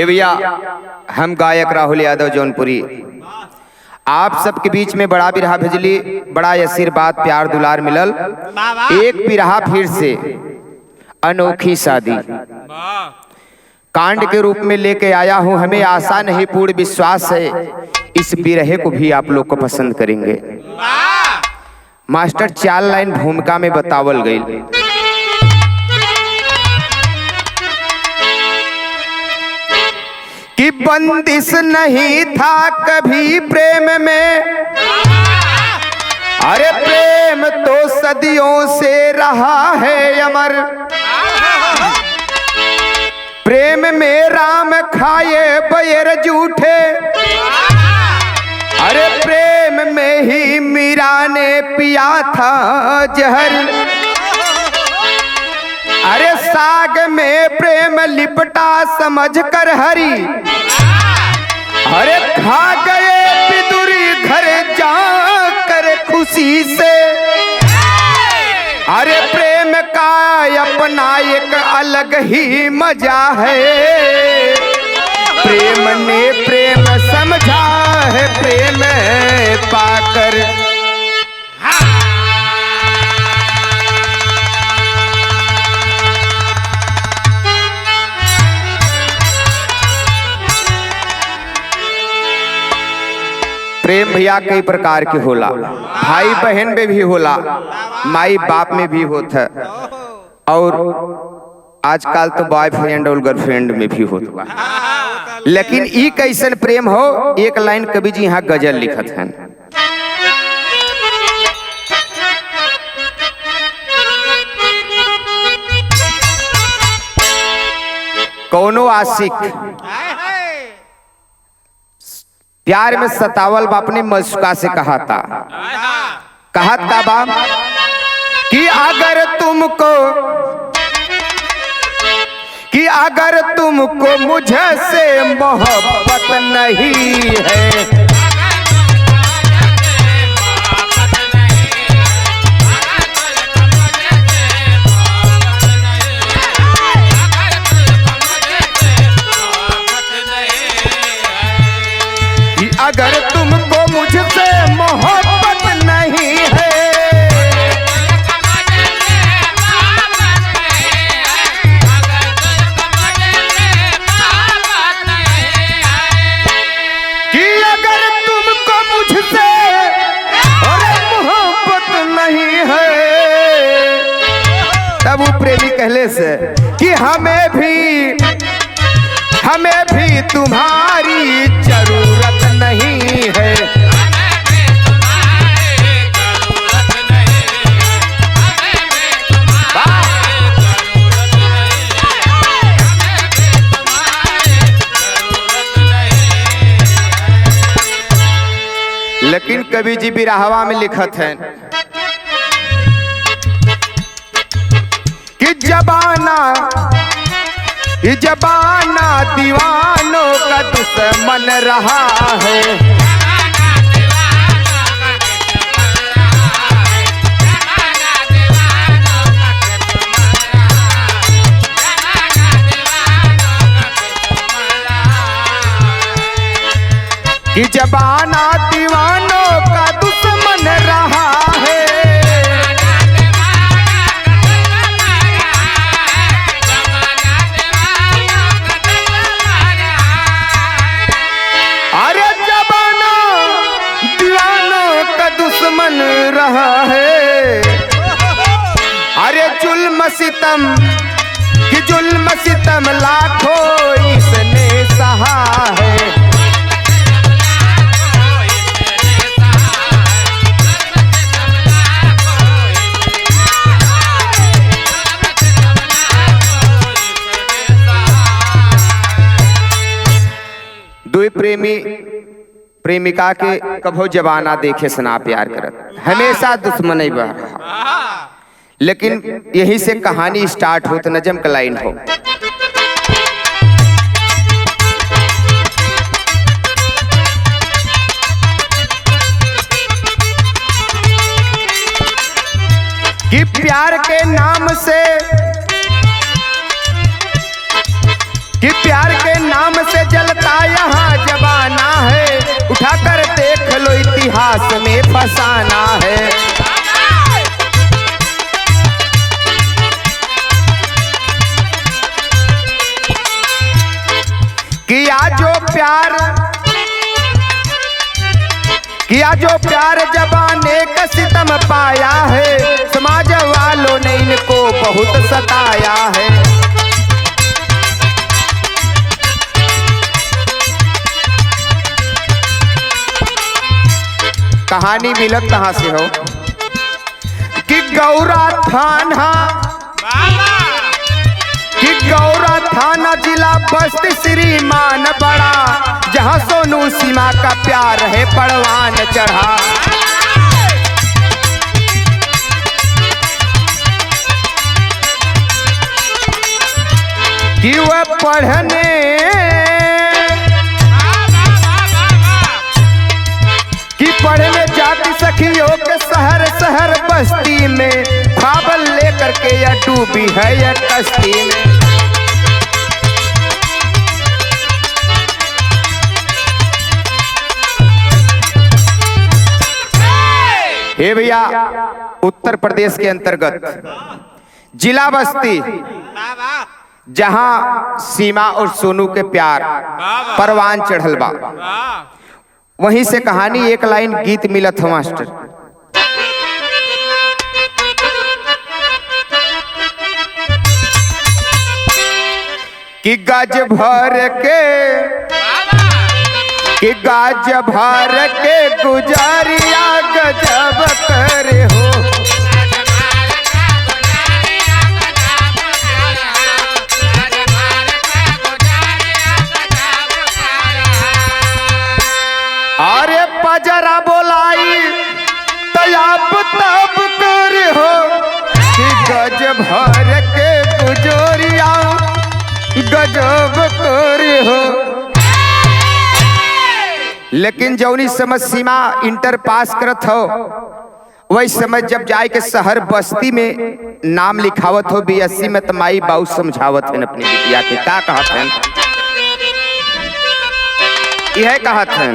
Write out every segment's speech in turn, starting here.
ए भैया, हम गायक राहुल यादव जौनपुरी आप सबके बीच में बड़ा बिरहा भेजली, बड़ा आशीर्वाद प्यार दुलार मिलल। एक बिरहा फिर से अनोखी शादी कांड के रूप में लेके आया हूं। हमें आशा नहीं पूर्ण विश्वास है इस बिरहे को भी आप लोग को पसंद करेंगे। मास्टर 4 लाइन भूमिका में बतावल गई। कि बंदिश नहीं था कभी प्रेम में, अरे प्रेम तो सदियों से रहा है अमर। प्रेम में राम खाए बैर जूठे, अरे प्रेम में ही मीरा ने पिया था जहर। अरे साग में प्रेम लिपटा समझ कर हरी, अरे खा गए पिदुरी घर जाकर खुशी से। अरे प्रेम का अपना एक अलग ही मजा है, प्रेम ने प्रेम समझा है प्रेम पाकर। प्रेम भैया कई प्रकार के होला, भाई बहन में भी होला, माई बाप में भी होता है, और आजकल तो बॉयफ्रेंड और गर्लफ्रेंड में भी होता है। लेकिन ई कैसन प्रेम हो, एक लाइन कवि जी यहाँ गजल लिखत हैं। कौनो आशिक प्यार में सतावल बाप ने मस्का से कहा था बाप कि अगर तुमको मुझसे मोहब्बत नहीं है, अगर तुमको मुझसे मोहब्बत नहीं है, कि अगर तुमको मुझसे मोहब्बत नहीं है, तब वो प्रेमी कहले से कि हमें भी तुम्हारी जरूरत नहीं है। लेकिन कवि जी बिरहवा में लिखत हैं कि जबाना दीवानों का दुश्मन रहा है। कि जबाना दीवानों का दुश्मन रहा है। दुश्मन रहा है, अरे जुल्म सितम लाखों इसने सहा है। दो प्रेमी प्रेमिका के कभो जबाना देखे सना प्यार करत, हमेशा दुश्मन ही बह रहा। लेकिन यही से कहानी स्टार्ट हो तो नजम का लाइन हो कि प्यार के नाम से इतिहास में फसाना है। किया जो प्यार जबाने का सितम पाया है, समाज वालों ने इनको बहुत सताया है। कहानी मिलत कहाँ से हो कि गौरा थाना जिला बस्ती श्रीमान बड़ा, जहाँ सोनू सीमा का प्यार है परवान चढ़ा। कि वह पढ़ने जाती सखियों के शहर शहर बस्ती में, ख्वाब लेकर के यह डूबी है यह कश्ती में। हे भैया, उत्तर प्रदेश के अंतर्गत जिला बस्ती, जहां सीमा और सोनू के प्यार परवान चढ़ल बा, वहीं से कहानी एक लाइन गीत मिलत है मास्टर। कि गाज भर के गुजारिया गजब करे हो। अरे पजरा बोलाई तब करे हो, कि गज भर के गुजरिया गजब करे हो। लेकिन जौनी समझ सीमा इंटर पास करत हो, वही समझ जब जाए के शहर बस्ती में नाम लिखावत हो बीएससी में, तो माई बाऊ समझावत है अपनी बिटिया के। क्या कहत है? यह कहत है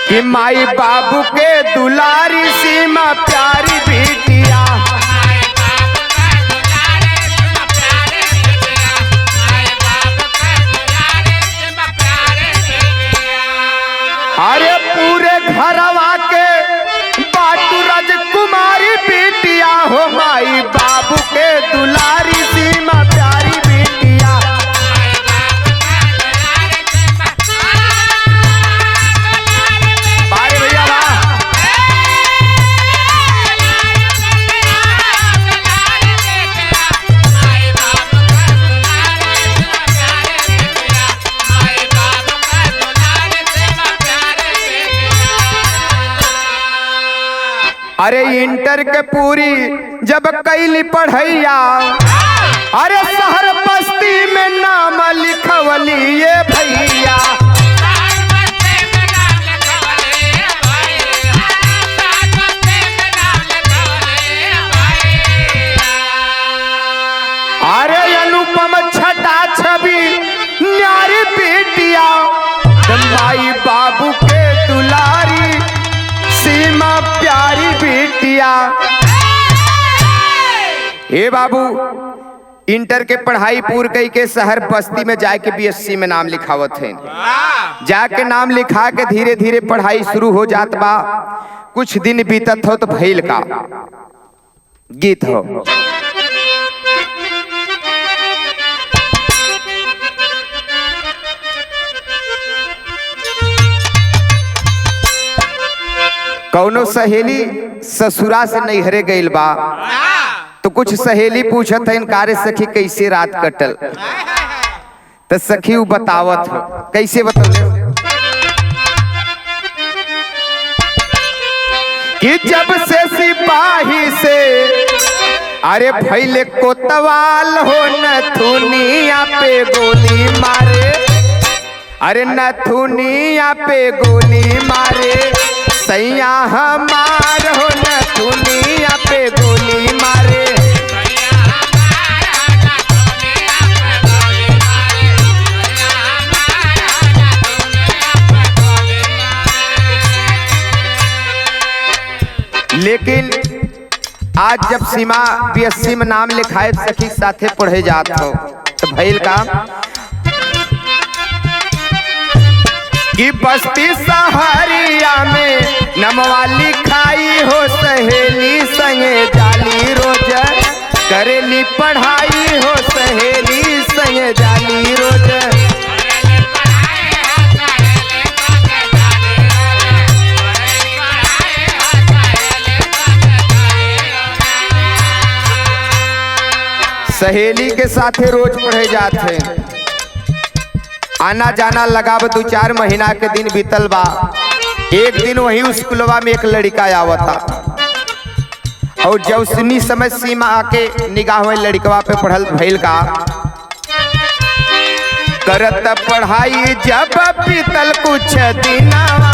कि माई बाबू के दुलारी सीमा प्यारी बिटिया। अरे पूरे घरवा के बाटू राजकुमारी बिटिया हो, माई बाबू के दुलारी सीमा प्यारी बिटिया। बारे भैया वाह। अरे इंटर के पूरी जब कैली पढ़ैया, अरे शहर बस्ती में नाम लिखवली ये भैया। अरे अनुपम छटा छवि न्यारी बेटिया, माई बाबू के दुलारी सीमा प्यारी बेटिया। हे बाबू, इंटर के पढ़ाई पूर कई के शहर बस्ती में जाके बीएससी में नाम लिखावत है। जाके नाम लिखा के धीरे धीरे पढ़ाई शुरू हो जात बा। कुछ दिन बीतत हो तो भइल का गीत हो। कौनो सहेली ससुरा से नैहरे गइल बा, तो कुछ सहेली पूछत है इनकारे सखी कैसे रात कटल, तो सखी वो बतावत हो। कैसे बतौले? कि जब से सिपाही से अरे भैले कोतवाल हो, नथुनिया पे गोली मारे, अरे नथुनिया पे गोली मारे, सैया हमार हो नथुनिया पे गोली मारे। लेकिन आज जब सीमा बीएससी में नाम लिखाए सखी साथे पढ़े जात हो तो भइल का कि बस्ती सहरिया में नमवा लिखाई हो सहेली संगे जाली रोज करेली पढ़ाई हो सहेली संगे जाली रोज। सहेली के साथे रोज पढ़े जाते, आना जाना लगा 2-4 महीना के दिन बीतल बा। एक दिन वही स्कूलवा में एक लड़का आवता और जौसनी समय सीमा आके निगाह में लड़कवा पे पढ़ल भइल का करत पढ़ाई जब बीतल कुछ दिनवा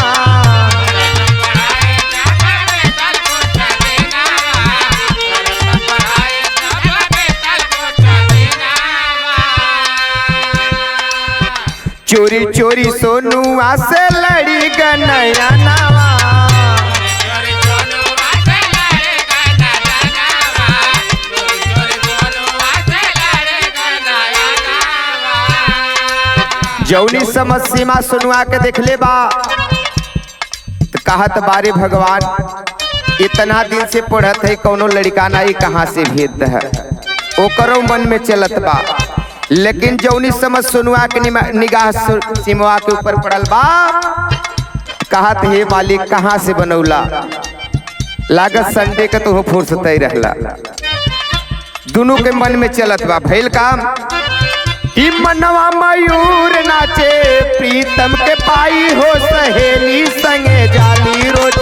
चोरी चोरी सोनुआ से लड़ी गनया नावा जौनी समझ सीमा सोनुआ के देख ले बा तो कहत बारे भगवान इतना दिन से पढ़त है कौनो लड़का नहीं कहाँ से भेद है ओकरो मन में चलत बा। लेकिन जौनी समझ सोनुआ के निगाह सीमा के ऊपर पड़ल बा कहत हे मालिक कहाँ से बनौला लागत संडे के तो फुर्सत ही रहला। दोनों के मन में चलत बा भइल काम कि मनवा मयूर नाचे प्रीतम के पाई हो सहेली संगे जाली रोज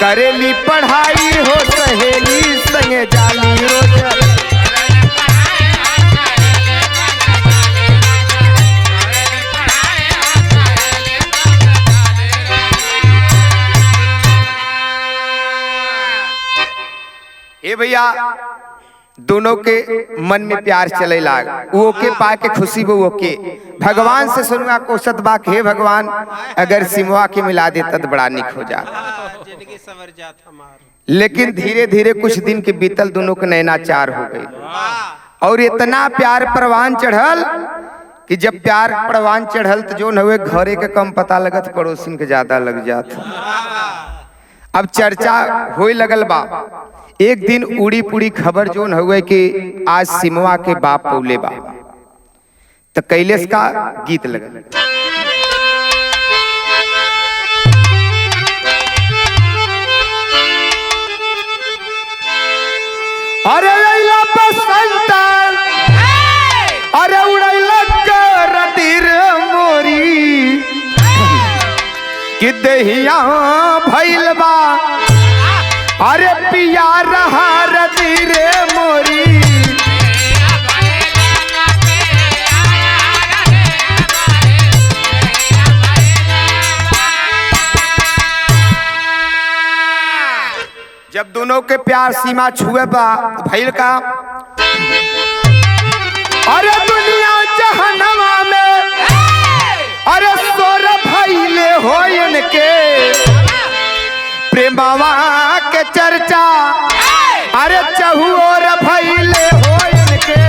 करेली पढ़ाई हो सहेली संगे जाली रोज। ए भैया दोनों के मन में प्यार चले लाग वो के पा के खुशी वो के भगवान से सुनुआ कोसत बा हे भगवान अगर सिमवा के मिला देता तो बड़ा निक हो जात। लेकिन धीरे धीरे कुछ दिन के बीतल दोनों के नैनाचार हो गई और इतना प्यार परवान चढ़ल कि जब प्यार परवान चढ़ल तो जो न हुए घरे के कम पता लगत पड़ोसिन के ज्यादा लग जात। अब चर्चा होए लगल बा। एक दिन उड़ी पुड़ी खबर जोन हुए कि आज सिमवा के बाप पौले बा तो कैलेश का गीत लगल। अरे लैला बसंत अरे उड़ैला करतीर मोरी कि देहिया भइल बा अरे पिया रहा रतीरे मोरी जब दोनों के प्यार सीमा छुए बा भइल का अरे दुनिया जहन्नवा में अरे सोर भइले होयन के प्रेमवा के चर्चा अरे चहुओर भइले होयन के।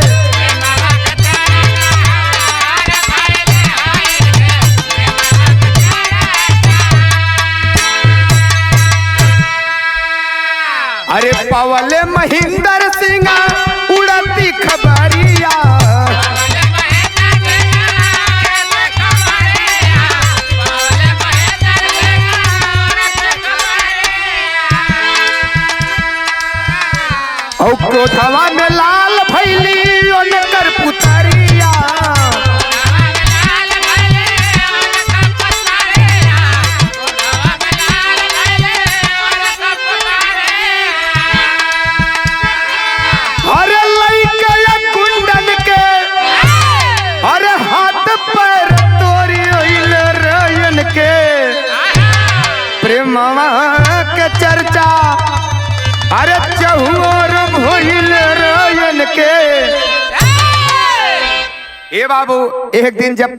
अरे पवले महेंद्र सिंह उड़ती खबरिया और क्रोधवा में लाल भैली ओनकर पुतरिया अरे लइका कुंडन के अरे हाथ पर तोरी होइल रयन के प्रेमवा के चर्चा अरे चहुओर भइल रयन के। ए बाबू एक दिन जब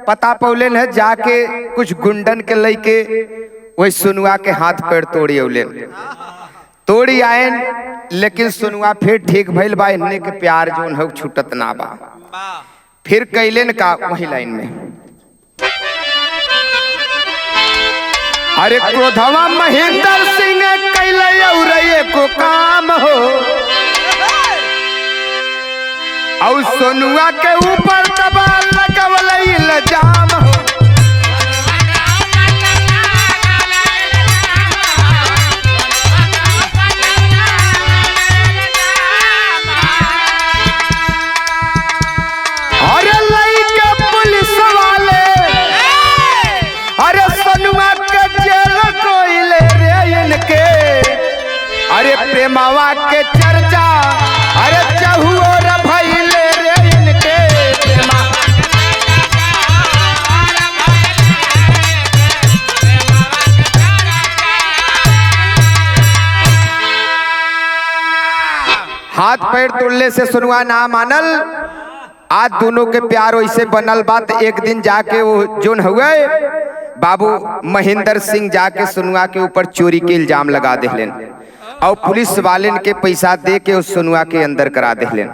पता पौले न जाके कुछ गुंडन के लइके वही सुनुआ के हाथ पैर तोड़ी औले तोड़ी आयन, लेकिन सुनुआ फिर ठीक भइल बा, इन्ने के प्यार जोन हो छूटत ना बा। फिर कैलन का वही लाइन में, अरे क्रोधवा महेंद्र सिंह कैले औरये को काम हो, और सोनुआ के ऊपर दबा लगवल इल्जाम हो। अरे लइके पुलिस वाले अरे सोनुआ के जेल कोइले रे इनके, अरे प्रेमावा के चर्चा अरे चहुओर भइले रे इनके प्रेमा। हाथ पैर तोड़ले से सुनुआ ना मानल, आज दोनों के प्यार वैसे बनल बात। एक दिन जाके वो जोन हुए बाबू महेंद्र सिंह जाके सुनुआ के ऊपर चोरी के इल्जाम लगा देलन, और पुलिस वाले के पैसा दे के उस सुनुआ के अंदर करा देलन।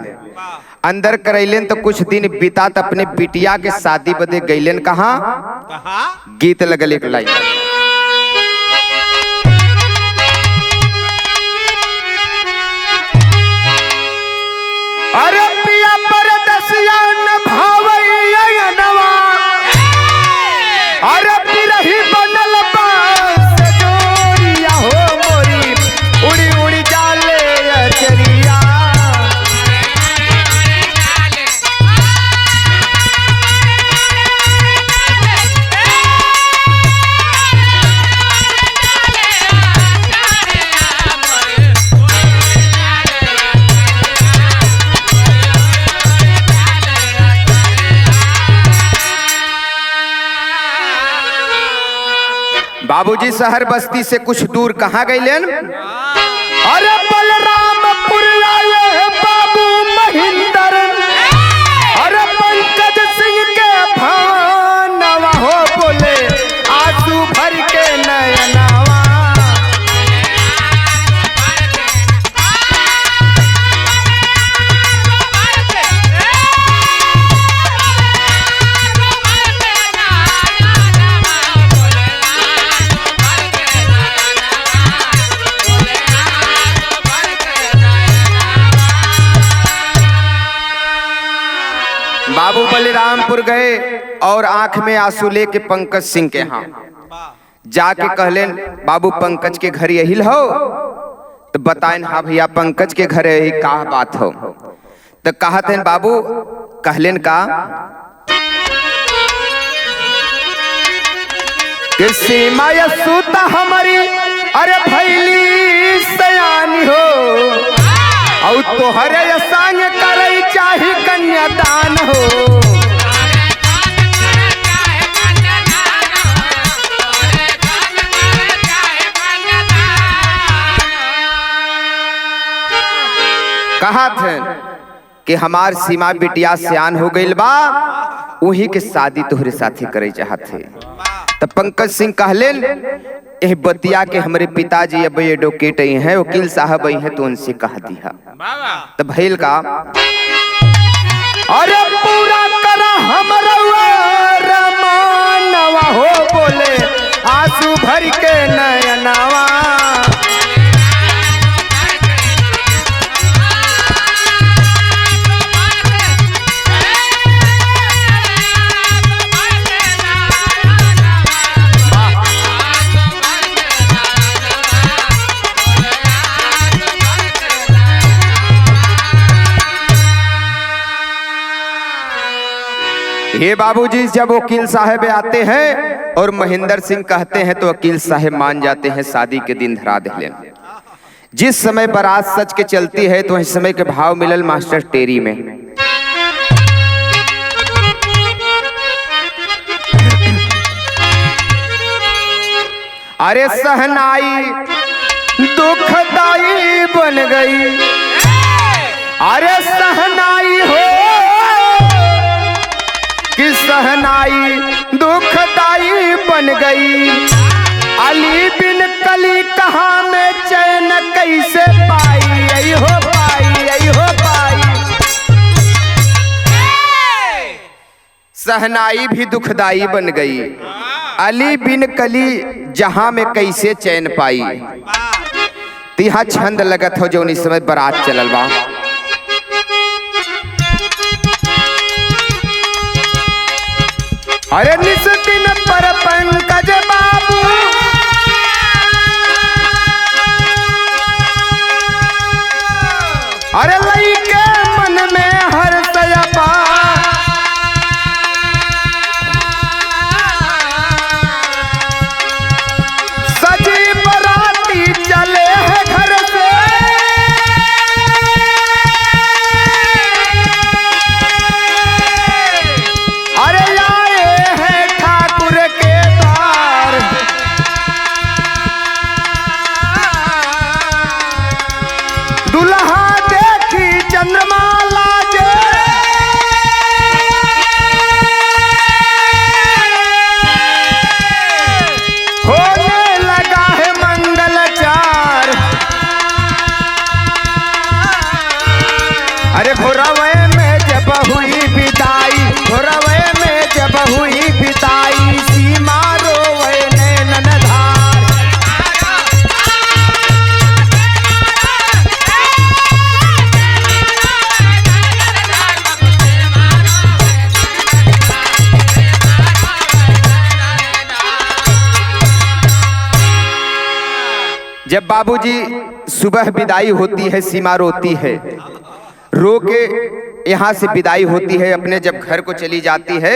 अंदर करैलन तो कुछ दिन बीता तो अपने बिटिया के शादी बदे गईलन। कहाँ गीत लगल एक लाइन, अरे पिया परदसिया न भावैया नवा, अरे बिरही बनल बास जोरिया हो मोरी, उड़ी उड़ी जाले अचरिया। बाबूजी शहर बस्ती से कुछ दूर कहाँ गईलेन, अरे बलरामपुर आए बाबू महेंद्र, अरे पंकज सिंह के भानवा हो बोले आंसू भर के नयनावा। बाबू बलरामपुर गए और आंख में आंसू लेके पंकज सिंह के यहाँ जाके कहलेन, बाबू पंकज के घर यही हो? तो बताएं हाँ भैया पंकज के घर यही का बात हो? तो कहते हैं बाबू, कहलेन का कि सीमा या सूता हमारी अरे भैली सयानी हो, और तोहरे संग करे चाही कन्यादान हो। कहा थे कि हमार सीमा बिटिया सियान हो गई बा, वही के शादी तोहरे साथे करे चाहते। तो पंकज सिंह कहलेन, एह बतिया के हमारे पिताजी अब एडवोकेट हैं, वकील साहब हैं, तो उनसे कह दिया। तो भैल का अरे पूरा करा हमारा रमानवा हो बोले आंसू भर के नयनावा। ये बाबूजी जब वकील साहब आते हैं और महेंद्र सिंह कहते हैं तो वकील साहब मान जाते हैं, शादी के दिन धरा देलेन। जिस समय बारात सच के चलती है तो इस समय के भाव मिलल मास्टर टेरी में। अरे सहनाई दुखदाई बन गई, अरे सहनाई हो कि सहनाई दुखदाई बन गई। अली बिन कली कहाँ में चैन कैसे पाई, आई हो पाई, आई हो पाई। सहनाई भी दुखदाई बन गई, अली बिन कली जहां में कैसे चैन पाई। तिहा छंद लगत हो जो इस समय बारात चलल बा। अरे निस दिन पर पंकज बाबू अरे लई के मन में हर सयपा सजी बराती चले हैं घर से। अरे दुल्हा देखी चंद्रमाला जे होने लगा है मंगलचार। अरे भोरवे में जब हुई विदाई, भोरवे में जब हुई विदाई, सीमा रोवे नैनन धार। जब बाबूजी सुबह विदाई होती है, सीमा रोती है, रो के यहाँ से विदाई होती है, अपने जब घर को चली जाती है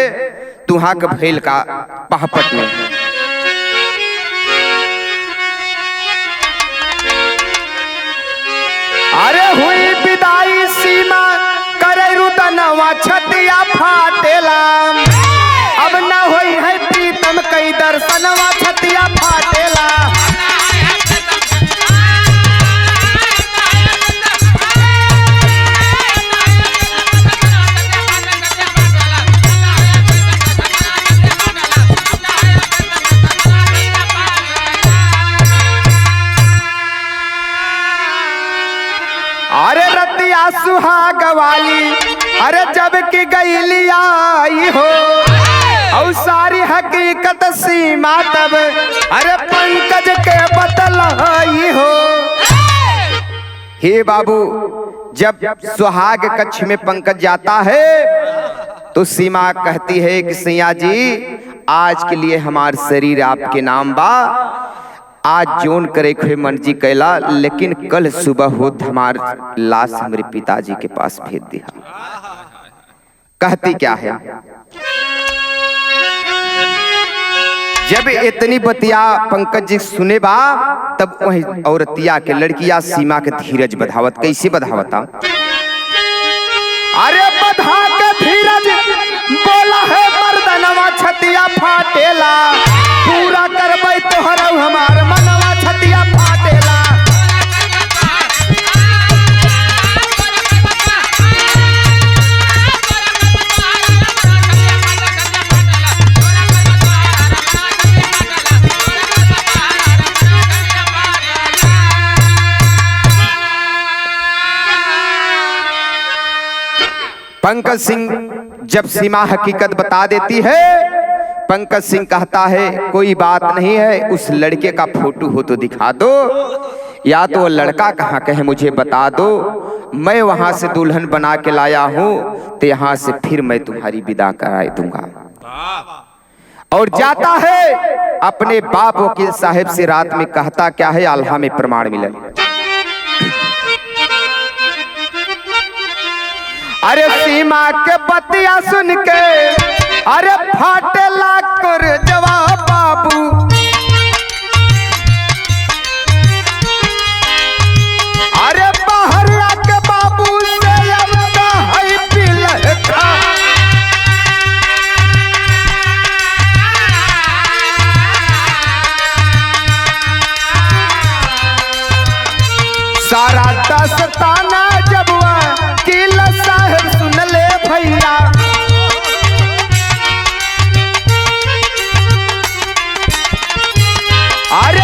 तुहा के भैल का पहापट में। अरे हुई विदाई सीमा करे रुदनवा छतिया फाटेला, अब न होई है प्रीतम कई दर्शनवा छतिया फाटेला। अरे रतिया सुहाग वाली अरे जब की गईली आई हो, और सारी हकीकत सीमा तब अरे पंकज के बतलाई हो। हे बाबू, जब सुहाग कक्ष में पंकज जाता है तो सीमा कहती है कि सैया जी आज के लिए हमार शरीर आपके नाम बा, आज जोन करे खे मर्जी कैला, लेकिन कल सुबह हो हमार लाश हमारे पिताजी के पास भेज दिया। कहती क्या है, जब इतनी बतिया पंकज जी सुने बा तब वही औरतिया के लड़किया सीमा के धीरज बधावत। कैसे बधावता, अरे बधा के धीरज बोला है मर्दनवा छतिया फाटेला, पूरा करबै तोहरा हमार मनवा छतिया फाटेला। पंकज सिंह जब सीमा हकीकत बता देती है, पंकज सिंह कहता है कोई बात नहीं है, उस लड़के का फोटो हो तो दिखा दो, या तो वो लड़का कहाँ कहे मुझे बता दो, मैं वहां से दुल्हन बना के लाया हूं, तो यहाँ से फिर मैं तुम्हारी विदा करा दूंगा। और जाता है अपने बाप वकील साहब से, रात में कहता क्या है, आल्हा में प्रमाण मिले। अरे सीमा के बतिया सुन के अरे फाटेला कर जवाब बाबू, अरे बाहर आके बाबू से अमदा है पिलखा। सारा दस्ताना जब वकील साहब सुन ले भैया, अरे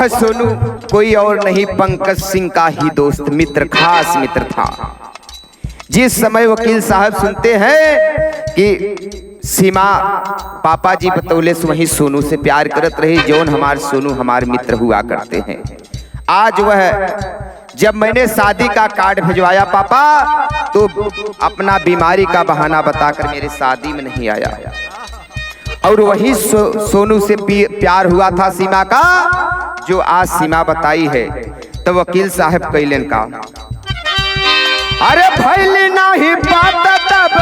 वह सोनू कोई और नहीं पंकज सिंह का ही दोस्त मित्र, खास मित्र था। जिस समय वकील साहब सुनते हैं कि सीमा पापा जी बतौले से वही सोनू से प्यार करत रही, जौन हमार सोनू हमार मित्र हुआ करते हैं। आज वह जब मैंने शादी का कार्ड भिजवाया पापा, तो अपना बीमारी का बहाना बताकर मेरे शादी में नहीं आया। और वही सोनू से प्यार हुआ था सीमा का, जो आज सीमा बताई है। तो वकील साहब कैलन का, अरे भैली नाही बात तब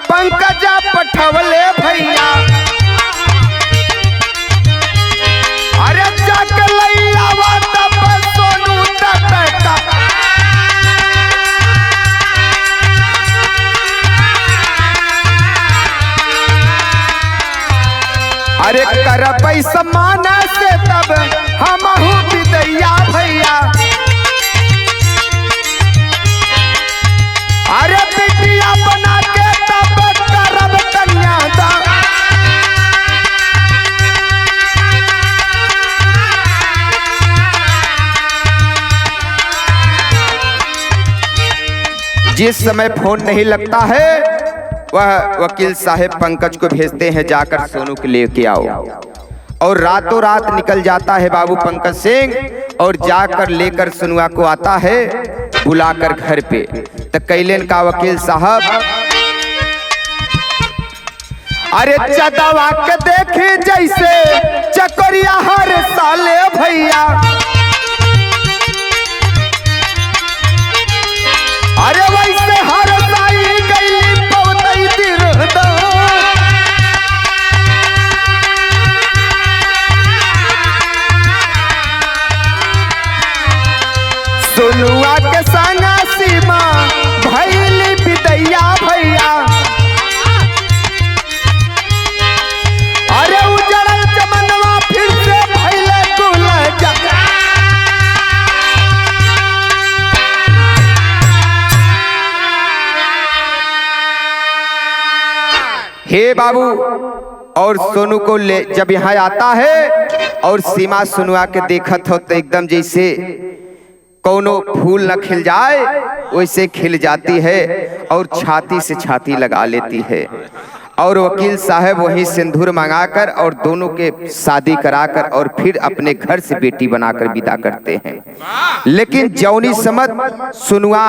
पंकजा पठवले भैया, अरे जाके लैलावा तब सोनू तक। अरे कर पैसा माना से तब हमहू विदैया भैया, अरे बिटिया बना के तब करब कन्यादान। जिस समय फोन नहीं लगता है, वह वकील साहब पंकज को भेजते हैं जाकर सोनू को लेके आओ। और रातों रात निकल जाता है बाबू पंकज सिंह, और जाकर लेकर सोनुआ को आता है बुलाकर घर पे। तो कैलेन का वकील साहब, अरे चदवा के देखे जैसे चकोरिया हर साले भैया, अरे वैसे हर साई गईली पवतई दिरदा। सोनुआ के संगा सीमा भैली विदैया भैया, अरे उजड़ल चमनवा फिर से भैले गुलजा। हे बाबू, और सोनू को ले जब यहाँ आता है और सीमा सोनुआ के देखत हो तो एकदम जैसे कौनो फूल न खिल जाए वैसे खिल जाती है और छाती से छाती लगा लेती है। और वकील साहब वही सिंदूर मंगाकर और दोनों के शादी कराकर और फिर अपने घर से बेटी बनाकर विदा करते हैं। लेकिन जौनी समझ सुनुआ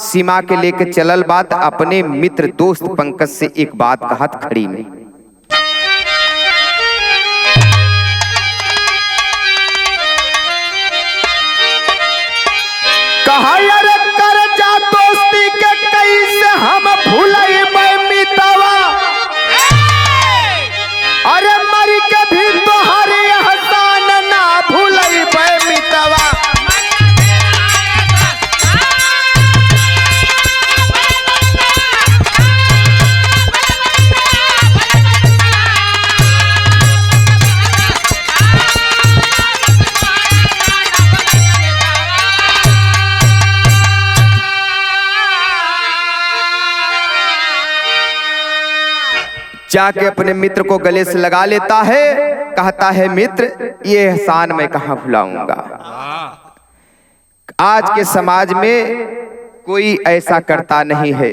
सीमा के लेके चलल बात, अपने मित्र दोस्त पंकज से एक बात कहत खड़ी में, कहा यार कर जा दोस्ती के कैसे हम भूलई मितवा, अरे मरी के भी तोहरे एहसान ना भूलई मितवा। जाके अपने मित्र को गले से लगा लेता है, कहता है मित्र ये एहसान मैं कहां भुलाऊंगा। आज के समाज में कोई ऐसा करता नहीं है,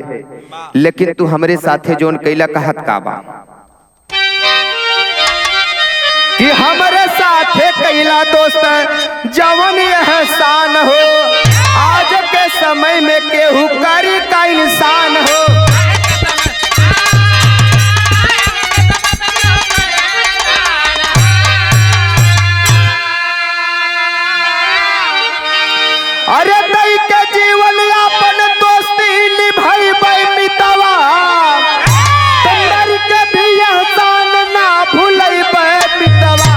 लेकिन तू हमरे साथे जोन कैला कहत का बा कि हमरे साथे कैला दोस्त जवन एहसान हो, आज के समय में केहू करी का इंसान हो। अरे दई के जीवन यापन दोस्ती निभाई मितवा, तंदर के भी एहसान ना भूलई मितवा।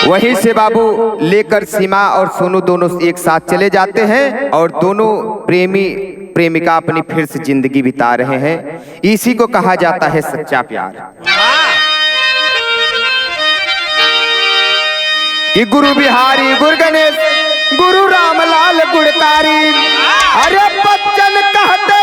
वहीं से बाबू लेकर सीमा और सोनू दोनों एक साथ चले जाते हैं और दोनों प्रेमी प्रेमिका अपनी फिर से जिंदगी बिता रहे हैं। इसी को कहा जाता है सच्चा प्यार। कि गुरु बिहारी गुरु गणेश गुरु रामलाल गुणकारी, अरे बच्चन कहते